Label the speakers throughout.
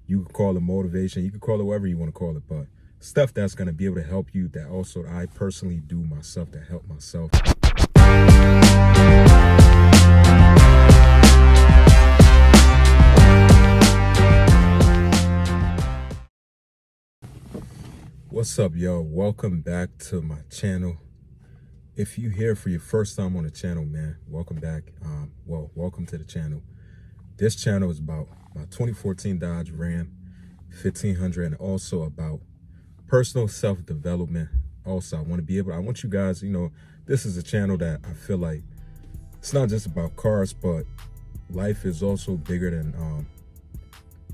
Speaker 1: You could call it motivation. You could call it whatever you want to call it, but stuff that's going to be able to help you, that also I personally do myself, that help myself. What's up, y'all? Welcome back to my channel. If you here for your first time on the channel, man, welcome back. Welcome to the channel. This channel is about my 2014 Dodge Ram 1500 and also about personal self-development. Also, I want you guys, this is a channel that I feel like it's not just about cars, but life is also bigger than,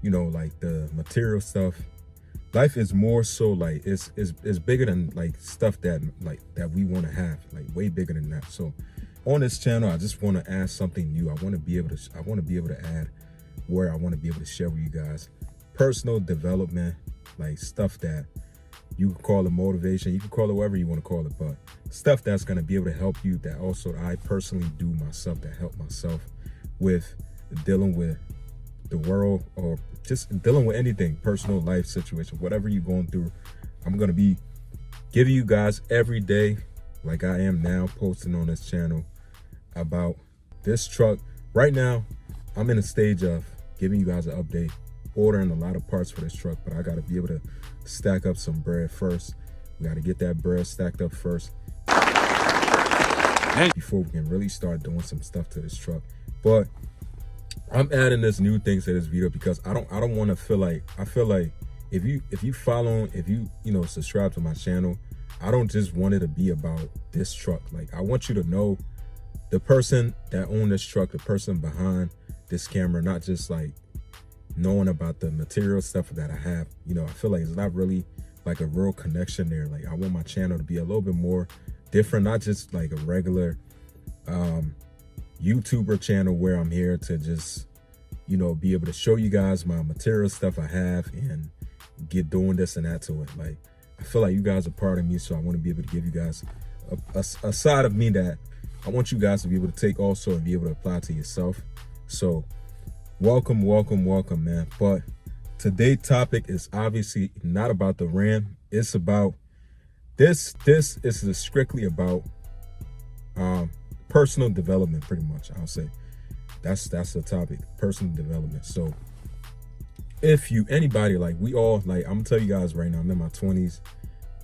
Speaker 1: like the material stuff. Life is more so like it's bigger than like stuff that we want to have, like way bigger than that. So on this channel, I just want to add something new. I want to be able to add where I want to be able to share with you guys personal development, like stuff that you can call it motivation, you can call it whatever you want to call it, but stuff that's going to be able to help you, that also I personally do myself, that help myself with dealing with the world or just dealing with anything, personal life situation, whatever you're going through. I'm going to be giving you guys every day, like I am now, posting on this channel about this truck. Right now, I'm in a stage of giving you guys an update, ordering a lot of parts for this truck, but I got to be able to stack up some bread first. We got to get that bread stacked up first before we can really start doing some stuff to this truck. But I'm adding this new things to this video because I don't want to feel like, I feel like if you subscribe to my channel, I don't just want it to be about this truck. Like, I want you to know the person that owned this truck, the person behind this camera, not just like knowing about the material stuff that I have. I feel like it's not really like a real connection there. Like, I want my channel to be a little bit more different, not just like a regular YouTuber channel where I'm here to just, be able to show you guys my material stuff I have and get doing this and that to it. Like, I feel like you guys are part of me, so I want to be able to give you guys a side of me that I want you guys to be able to take also and be able to apply to yourself. So welcome, man. But today's topic is obviously not about the Ram. It's about this is strictly about personal development, pretty much. I'll say that's the topic, personal development. So if anybody, like we all, like I'm gonna tell you guys right now, I'm in my 20s,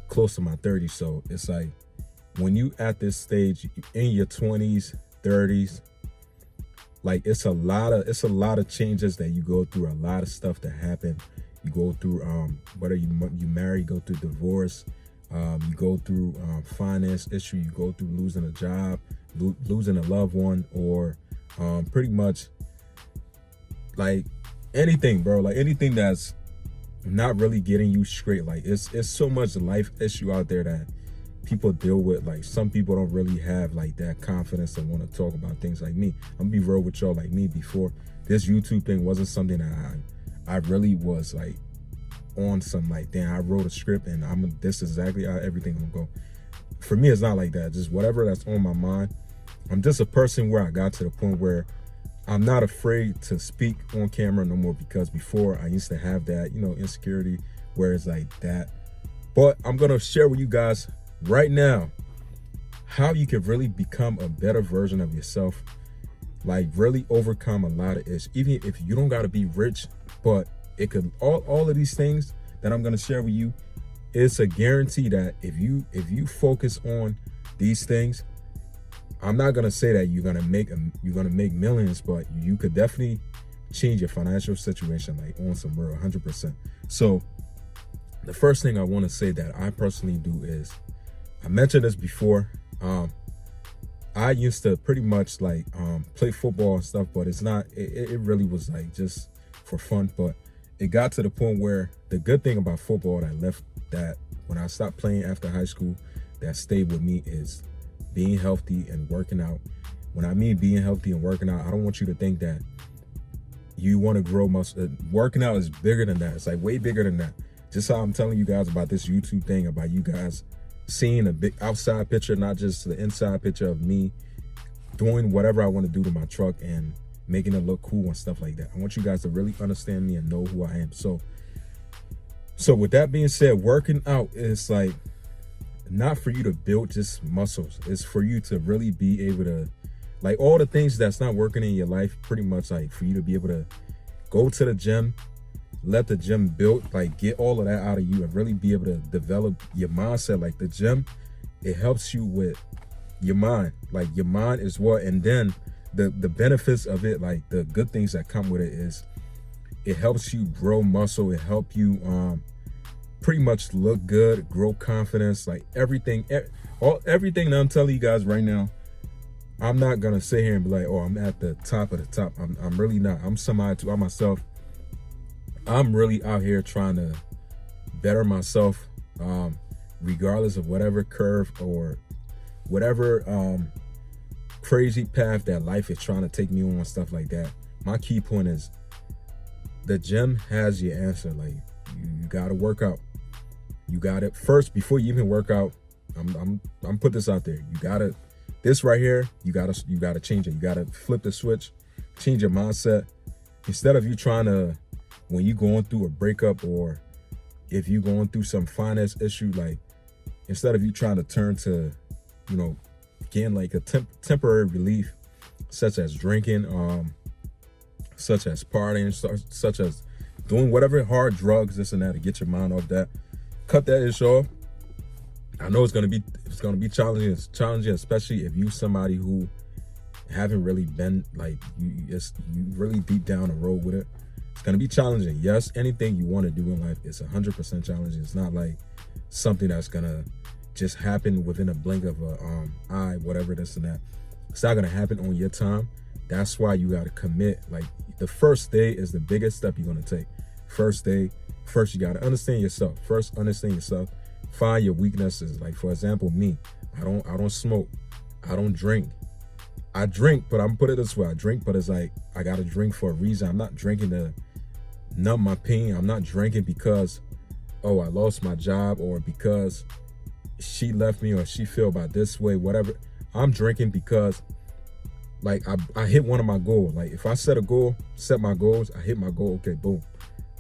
Speaker 1: close to my 30s. So it's like when you at this stage in your 20s, 30s, like it's a lot of changes that you go through, a lot of stuff that happen. You go through whether you marry, you go through divorce, you go through finance issue, you go through losing a job, losing a loved one, or pretty much like anything, bro, like anything that's not really getting you straight. Like it's so much life issue out there that people deal with. Like, some people don't really have like that confidence to want to talk about things. Like me, I'm gonna be real with y'all, like me, before this YouTube thing wasn't something that I really was like on some like, damn, I wrote a script and this is exactly how everything gonna go. For me, it's not like that. Just whatever that's on my mind. I'm just a person where I got to the point where I'm not afraid to speak on camera no more, because before I used to have that, insecurity where it's like that. But I'm gonna share with you guys right now how you can really become a better version of yourself, like really overcome a lot of issues. Even if you don't got to be rich, but it could, all of these things that I'm going to share with you, it's a guarantee that if you focus on these things, I'm not going to say that you're going to make millions, but you could definitely change your financial situation, like on some real 100%. So the first thing I want to say that I personally do is, I mentioned this before, I used to pretty much like play football and stuff, but it really was like just for fun. But it got to the point where the good thing about football that when I stopped playing after high school, that stayed with me, is being healthy and working out. When I mean being healthy and working out, I don't want you to think that you want to grow muscle. Working out is bigger than that. It's like way bigger than that. Just how I'm telling you guys about this YouTube thing, about you guys seeing a big outside picture, not just the inside picture of me doing whatever I want to do to my truck and making it look cool and stuff like that. I want you guys to really understand me and know who I am. So with that being said, working out is like not for you to build just muscles. It's for you to really be able to, like, all the things that's not working in your life, pretty much like for you to be able to go to the gym, let the gym build, like get all of that out of you and really be able to develop your mindset. Like the gym, it helps you with your mind. Like your mind is what, and then the benefits of it, like the good things that come with it, is it helps you grow muscle. It helps you pretty much look good, grow confidence, like everything that I'm telling you guys right now. I'm not gonna sit here and be like, oh, I'm at the top of the top. I'm really not. I'm somebody to myself. I'm really out here trying to better myself, regardless of whatever curve or whatever crazy path that life is trying to take me on and stuff like that. My key point is the gym has your answer. Like you gotta work out. You gotta first, before you even work out, I'm put this out there. You gotta, this right here, you gotta change it. You gotta flip the switch, change your mindset. Instead of you trying to, when you going through a breakup or if you going through some finance issue, like instead of you trying to turn to, you know, getting like a temporary relief, such as drinking, such as partying, such as doing whatever hard drugs, this and that, to get your mind off that. Cut that issue off. I know it's gonna be challenging. It's challenging, especially if you somebody who haven't really been like you really deep down the road with it. It's gonna be challenging. Yes, anything you want to do in life is 100% challenging. It's not like something that's gonna just happen within a blink of a eye, whatever this and that. It's not gonna happen on your time. That's why you gotta commit. Like the first day is the biggest step you're gonna take. First day, first you gotta understand yourself. First, understand yourself. Find your weaknesses. Like for example, me, I don't smoke, I don't drink. I drink, but I'm put it this way. I drink, but it's like I gotta drink for a reason. I'm not drinking to numb my pain. I'm not drinking because, oh, I lost my job or because she left me or she feel about this way, whatever. I'm drinking because like I hit one of my goals. Like if I set a goal, set my goals, I hit my goal, okay, boom.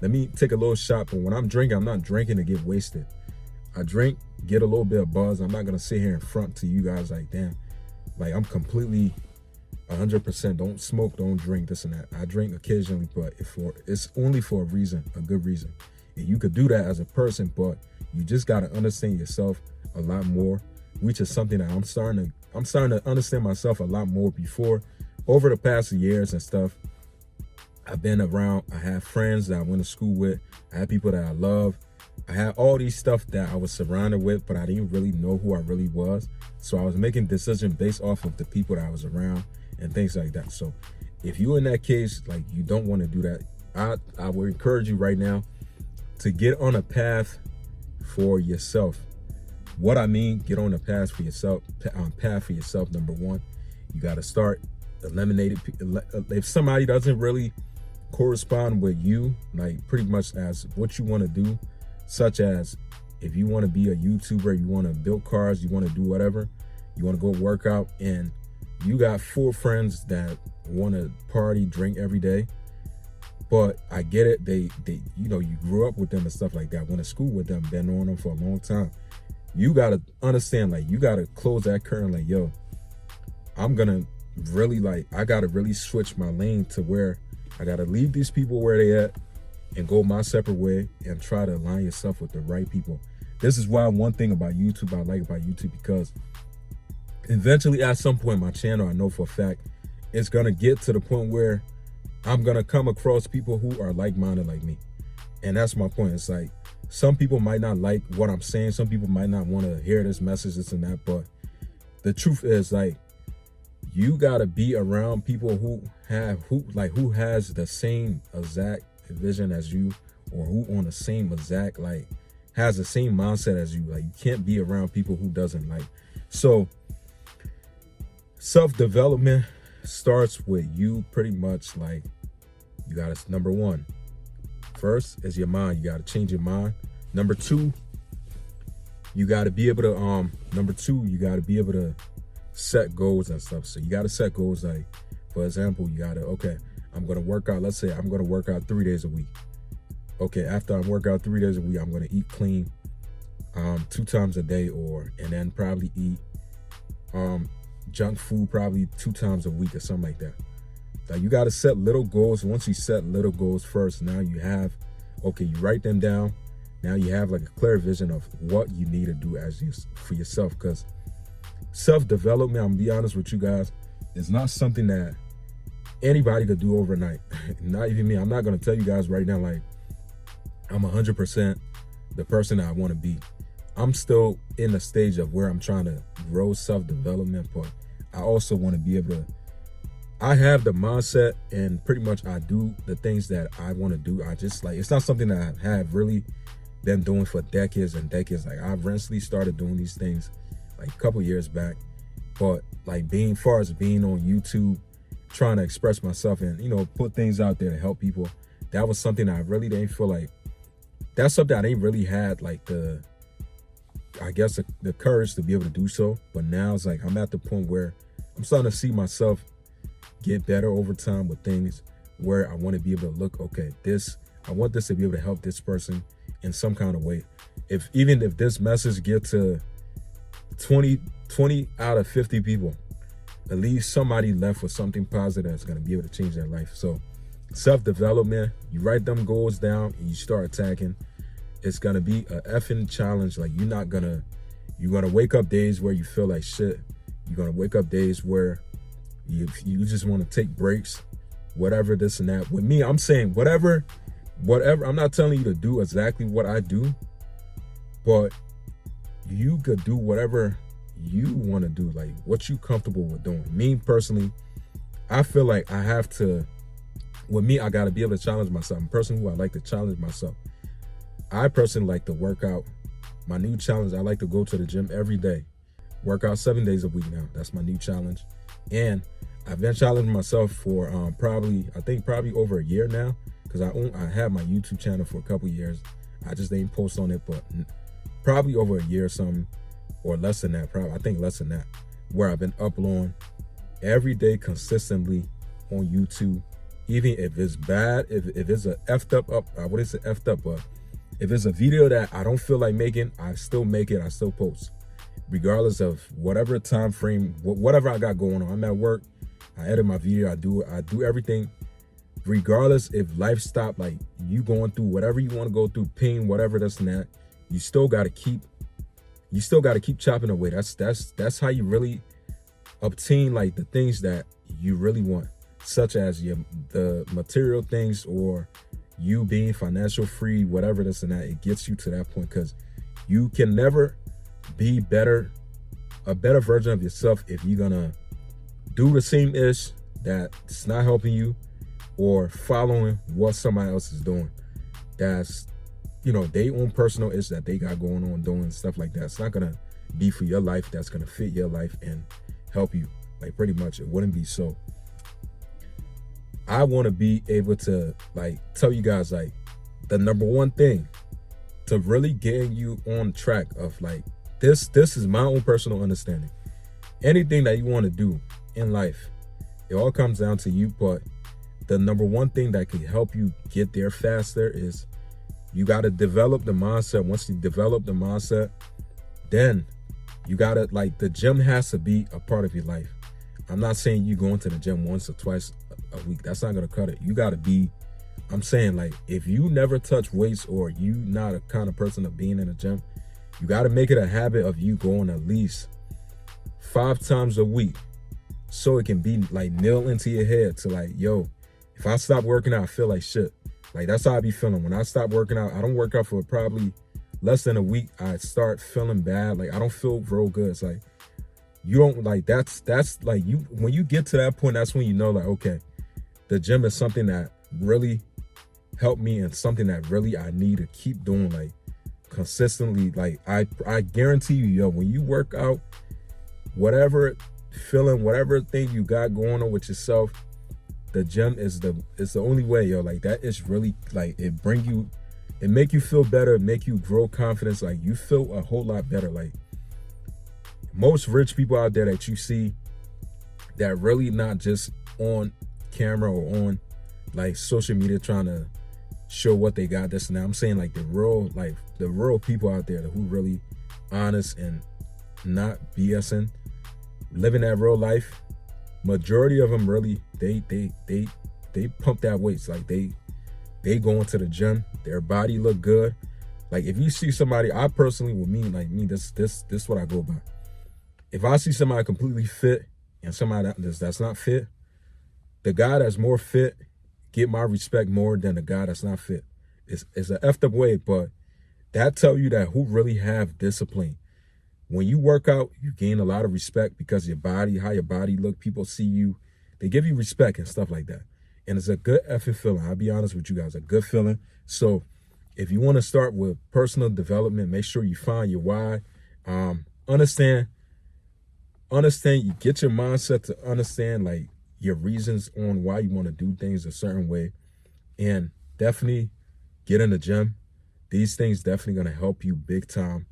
Speaker 1: Let me take a little shot. But when I'm drinking, I'm not drinking to get wasted. I drink, get a little bit of buzz. I'm not gonna sit here in front to you guys like, damn, like I'm completely 100% don't smoke, don't drink, this and that. I drink occasionally, but it's only for a reason, a good reason. And you could do that as a person, but you just gotta understand yourself a lot more, which is something that I'm starting to understand myself a lot more. Before, over the past years and stuff, I've been around, I have friends that I went to school with, I had people that I love, I had all these stuff that I was surrounded with, but I didn't really know who I really was. So I was making decisions based off of the people that I was around and things like that. So if you're in that case, like you don't want to do that, I would encourage you right now to get on a path for yourself. What I mean, get on a path for yourself. Number one, you got to start eliminating. If somebody doesn't really correspond with you, like pretty much as what you want to do, such as if you want to be a YouTuber, you want to build cars, you want to do whatever, you want to go work out, and you got 4 friends that want to party, drink every day. But I get it, they you know, you grew up with them and stuff like that, went to school with them, been on them for a long time. You gotta understand, like you gotta close that curtain, like, yo, I'm gonna really, like, I gotta really switch my lane to where I gotta leave these people where they at and go my separate way and try to align yourself with the right people. This is why one thing about YouTube I like about YouTube, because eventually at some point my channel, I know for a fact, it's gonna get to the point where I'm gonna come across people who are like-minded like me. And that's my point. It's like some people might not like what I'm saying, some people might not want to hear this message, this and that, but the truth is, like, you gotta be around people who has the same exact vision as you, or who on the same exact, like, has the same mindset as you. Like, you can't be around people who doesn't. Like, so self-development starts with you pretty much. Like, you gotta, number one, first is your mind. You gotta change your mind. Number two, you gotta be able to set goals and stuff. So you gotta set goals. Like, For example, you gotta, okay, I'm gonna work out. Let's say I'm gonna work out 3 days a week. Okay, after I work out 3 days a week, I'm gonna eat clean 2 times a day, and then probably eat junk food probably 2 times a week or something like that. Like, you gotta set little goals. Once you set little goals first, now you have, okay, you write them down. Now you have like a clear vision of what you need to do for yourself. Because self-development, I'm gonna be honest with you guys, is not something that anybody could do overnight. Not even me. I'm not gonna tell you guys right now like I'm 100% the person that I want to be. I'm still in the stage of where I'm trying to grow self-development, but I also want to be able to, I have the mindset, and pretty much I do the things that I want to do. I just like, it's not something that I have really been doing for decades and decades. Like, I recently started doing these things like a couple years back, but like far as being on YouTube, trying to express myself and, you know, put things out there to help people, that was something I really didn't feel like, that's something I didn't really had like the courage to be able to do so. But now it's like I'm at the point where I'm starting to see myself get better over time with things where I want to be able to look, okay, I want this to be able to help this person in some kind of way. Even if this message gets to 20 out of 50 people, at least somebody left with something positive that's going to be able to change their life. So self-development, you write them goals down and you start attacking. It's going to be a effing challenge. Like, you're going to wake up days where you feel like shit. You're going to wake up days where you just want to take breaks, whatever, this and that. With me, I'm saying whatever, I'm not telling you to do exactly what I do, but you could do whatever you want to do, like what you comfortable with doing. Me personally, I feel like I have to, with me, I got to be able to challenge myself. I'm a person who I like to challenge myself. I personally like to work out. My new challenge, I like to go to the gym every day. Work out 7 days a week now. That's my new challenge. And I've been challenging myself for probably over a year now, because I had my YouTube channel for a couple years. I just didn't post on it, but probably over a year or something, or less than that, probably, I think less than that, where I've been uploading every day consistently on YouTube. Even if it's bad, if it's a effed up, but if it's a video that I don't feel like making, I still make it, I still post. Regardless of whatever time frame, whatever I got going on. I'm at work, I edit my video, I do everything. Regardless if life stopped, like you going through whatever you want to go through, pain, whatever, this and that, you still gotta keep chopping away. That's how you really obtain like the things that you really want, such as the material things, or you being financial free, whatever, this and that. It gets you to that point, because you can never be a better version of yourself if you're gonna do the same ish that's not helping you, or following what somebody else is doing that's, you know, their own personal ish that they got going on, doing stuff like that. It's not gonna be for your life, that's gonna fit your life and help you. Like, pretty much it wouldn't be. So I want to be able to like tell you guys, like, the number one thing to really getting you on track of like this is my own personal understanding. Anything that you want to do in life, it all comes down to you. But the number one thing that can help you get there faster is you got to develop the mindset. Once you develop the mindset, then you got to, like, the gym has to be a part of your life. I'm not saying you going to the gym once or twice a week. That's not going to cut it. You got to be, I'm saying, like, if you never touch weights, or you not a kind of person of being in a gym, you got to make it a habit of you going at least 5 times a week, so it can be like nailed into your head to like, yo, if I stop working out, I feel like shit. Like, that's how I be feeling. When I stop working out, I don't work out for probably less than a week, I start feeling bad. Like, I don't feel real good. It's like, you don't, like, that's like, you, when you get to that point, that's when you know, like, okay, the gym is something that really helped me, and something that really I need to keep doing, like, consistently. Like, I guarantee you, yo, when you work out, whatever feeling, whatever thing you got going on with yourself, the gym is the only way, yo. Like, that is really, like, it make you feel better, make you grow confidence. Like, you feel a whole lot better. Like, most rich people out there that you see that really not just on camera or on like social media trying to show what they got, this and that. I'm saying like the real people out there who really honest and not BSing, living that real life. Majority of them really they pump that weights, like they go into the gym, their body look good. Like if you see somebody, I personally, with me, like me, this what I go by. If I see somebody completely fit and somebody that's not fit, the guy that's more fit get my respect more than the guy that's not fit. It's an effed up way, but that tell you that who really have discipline. When you work out, you gain a lot of respect because your body, how your body look, people see you, they give you respect and stuff like that. And it's a good effing feeling. I'll be honest with you guys, a good feeling. So if you want to start with personal development, make sure you find your why. Understand, you get your mindset to understand like your reasons on why you want to do things a certain way, and definitely get in the gym. These things definitely going to help you big time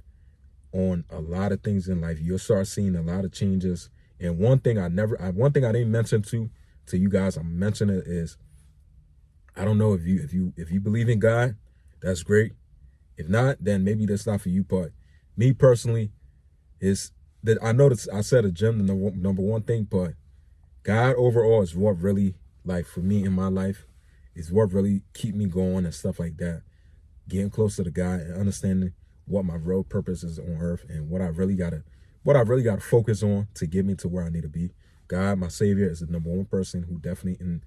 Speaker 1: on a lot of things in life. You'll start seeing a lot of changes. And one thing I didn't mention to you guys, I'm mentioning it, is I don't know if you believe in God, that's great. If not, then maybe that's not for you. But me personally, is that I noticed I said a gym the number one thing, but God overall is what really, like for me in my life, is what really keep me going and stuff like that. Getting closer to God and understanding what my real purpose is on earth and what I really gotta focus on to get me to where I need to be. God, my Savior, is the number one person who definitely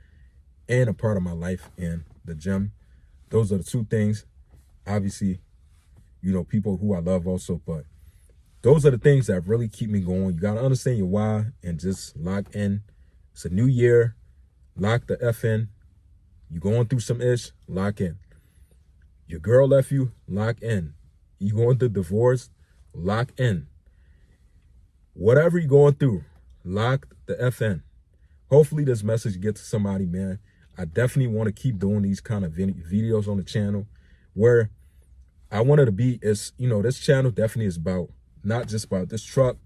Speaker 1: and a part of my life, and the gym. Those are the two things. Obviously, people who I love also, but those are the things that really keep me going. You gotta understand your why and just lock in. It's a new year. Lock the F in. You going through some ish, lock in. Your girl left you, lock in. You going through divorce, lock in. Whatever you're going through, lock the F in. Hopefully this message gets to somebody, man. I definitely want to keep doing these kind of videos on the channel, where I wanted to be is, this channel definitely is about, not just about this truck,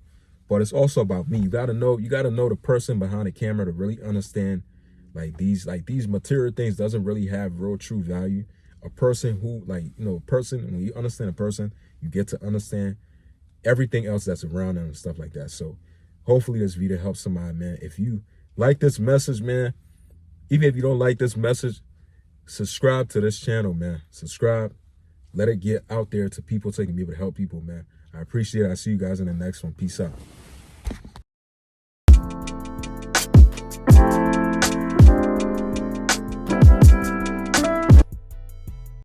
Speaker 1: but it's also about me. You gotta know the person behind the camera to really understand these material things doesn't really have real true value. A person who when you understand a person, you get to understand everything else that's around them and stuff like that. So hopefully this video helps somebody, man. If you like this message, man, even if you don't like this message, subscribe to this channel, man. Subscribe. Let it get out there to people so they can be able to help people, man. I appreciate it. I'll see you guys in the next one. Peace out.